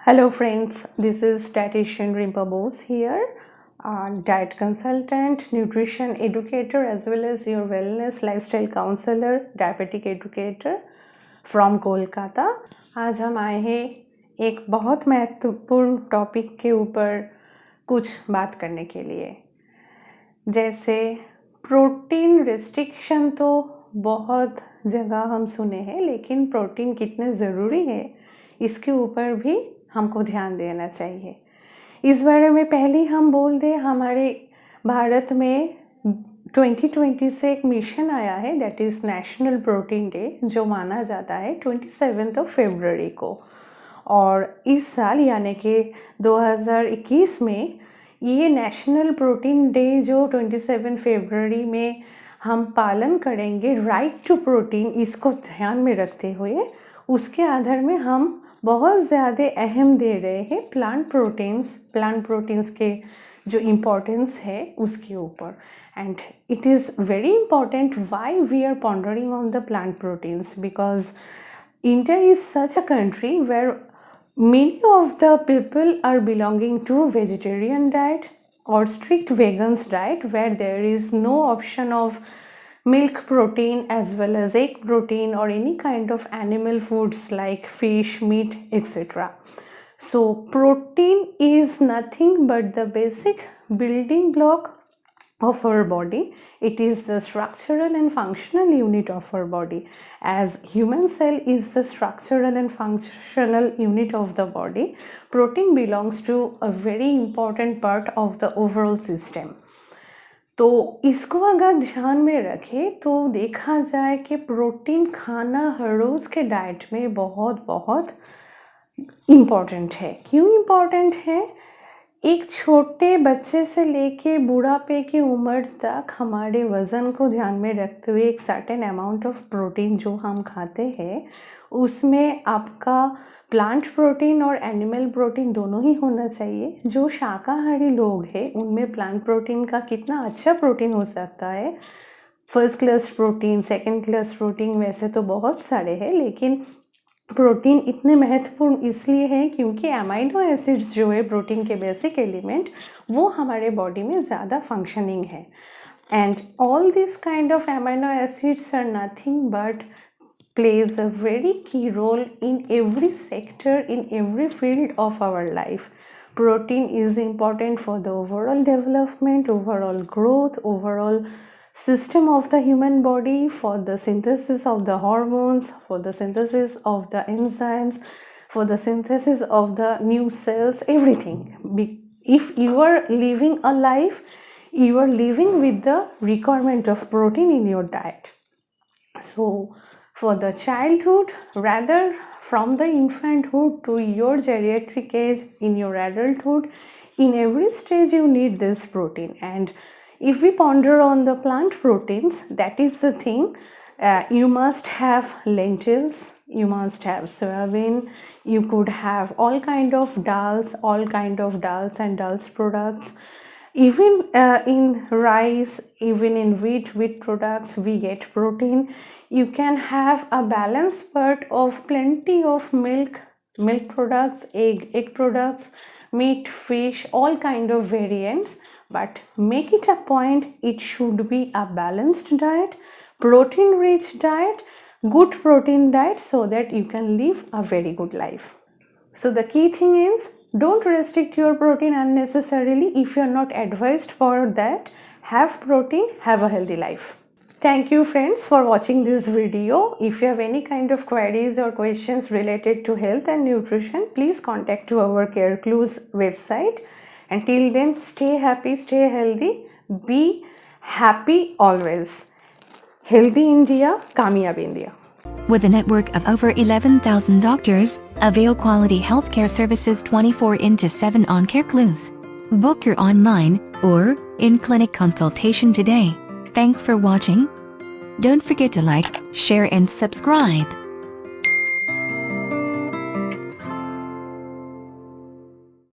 Hello friends, this is dietitian Rimpa Bose here, diet consultant, nutrition educator as well as your wellness lifestyle counselor, diabetic educator from Kolkata. आज हम आए हैं एक बहुत महत्वपूर्ण topic के ऊपर कुछ बात करने के लिए। जैसे प्रोटीन रिस्ट्रिक्शन तो बहुत जगह हम सुने हैं, लेकिन प्रोटीन कितने ज़रूरी है इसके ऊपर भी हमको ध्यान देना चाहिए। इस बारे में पहले हम बोल दें, हमारे भारत में 2020 से एक मिशन आया है, that is national protein day, जो माना जाता है 27 फरवरी को। और इस साल यानी कि 2021 में ये नेशनल प्रोटीन डे जो 27 फरवरी में हम पालन करेंगे, राइट टू प्रोटीन, इसको ध्यान में रखते हुए उसके आधार में हम बहुत ज़्यादा अहम दे रहे हैं प्लांट प्रोटीन्स के जो इम्पोर्टेंस है उसके ऊपर। And it is very important why we are pondering on the plant proteins, because India is such a country where many of the people are belonging to vegetarian diet or strict vegans diet, where there is no option of milk protein as well as egg protein or any kind of animal foods like fish, meat, etc. So protein is nothing but the basic building block of our body. It is the structural and functional unit of our body, as human cell is the structural and functional unit of the body. Protein belongs to a very important part of the overall system. तो इसको अगर ध्यान में रखें तो देखा जाए कि प्रोटीन खाना हर रोज़ के डाइट में बहुत बहुत इम्पॉर्टेंट है। क्यों इम्पॉर्टेंट है? एक छोटे बच्चे से लेके बुढ़ापे की उम्र तक हमारे वज़न को ध्यान में रखते हुए एक सर्टेन अमाउंट ऑफ प्रोटीन जो हम खाते हैं, उसमें आपका प्लांट प्रोटीन और एनिमल प्रोटीन दोनों ही होना चाहिए। जो शाकाहारी लोग हैं उनमें प्लांट प्रोटीन का कितना अच्छा प्रोटीन हो सकता है, first class protein, second class protein, वैसे तो बहुत सारे हैं, लेकिन प्रोटीन इतने महत्वपूर्ण इसलिए है क्योंकि अमाइनो एसिड्स जो है प्रोटीन के बेसिक एलिमेंट, वो हमारे बॉडी में ज़्यादा फंक्शनिंग है। And all this kind of amino acids are nothing but plays a very key role in every sector, in every field of our life. Protein is important for the overall development, overall growth, overall system of the human body, for the synthesis of the hormones, for the synthesis of the enzymes, for the synthesis of the new cells, everything. If you are living a life, you are living with the requirement of protein in your diet. So for the childhood, rather from the infanthood to your geriatric age, in your adulthood, in every stage you need this protein. And if we ponder on the plant proteins, that is the thing, you must have lentils, you must have soybean, you could have all kind of dals and dals products. Even in rice, even in wheat products, we get protein. You can have a balanced part of plenty of milk products, egg products, meat, fish, all kind of variants. But make it a point, it should be a balanced diet, protein rich diet, good protein diet, so that you can live a very good life. So the key thing is, don't restrict your protein unnecessarily. If you are not advised for that, have protein, have a healthy life. Thank you friends for watching this video. If you have any kind of queries or questions related to health and nutrition, please contact to our Care Clues website. Until then, stay happy, stay healthy, be happy always. Healthy India, Kamyab India. With a network of over 11,000 doctors, avail quality healthcare services 24/7 on Care Clues. Book your online or in-clinic consultation today. Thanks for watching. Don't forget to like, share and subscribe.